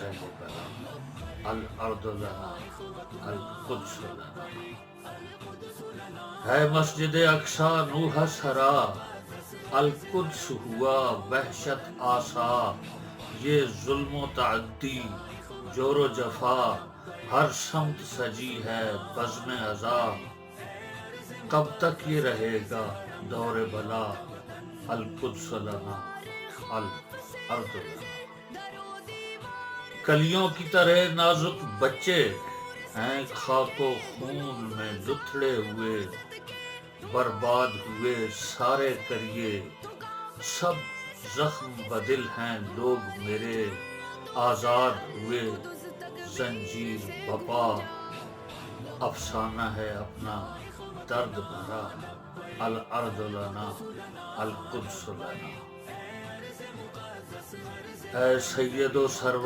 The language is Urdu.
پہلے بلا الارض لنا القدس لنا ہے مسجد اقصی نوح سرا القدس ہوا وحشت آسا یہ ظلم و تعدی جور و جفا ہر سمت سجی ہے بزم عزا کب تک یہ رہے گا دور بلا القدس لنا الارض لنا کلیوں کی طرح نازک بچے ہیں خاک و خون میں لتھڑے ہوئے برباد ہوئے سارے کریے سب زخم بدل ہیں لوگ میرے آزاد ہوئے زنجیر بپا افسانہ ہے اپنا درد بھرا الارض لنا القدس لنا اے سید و سرور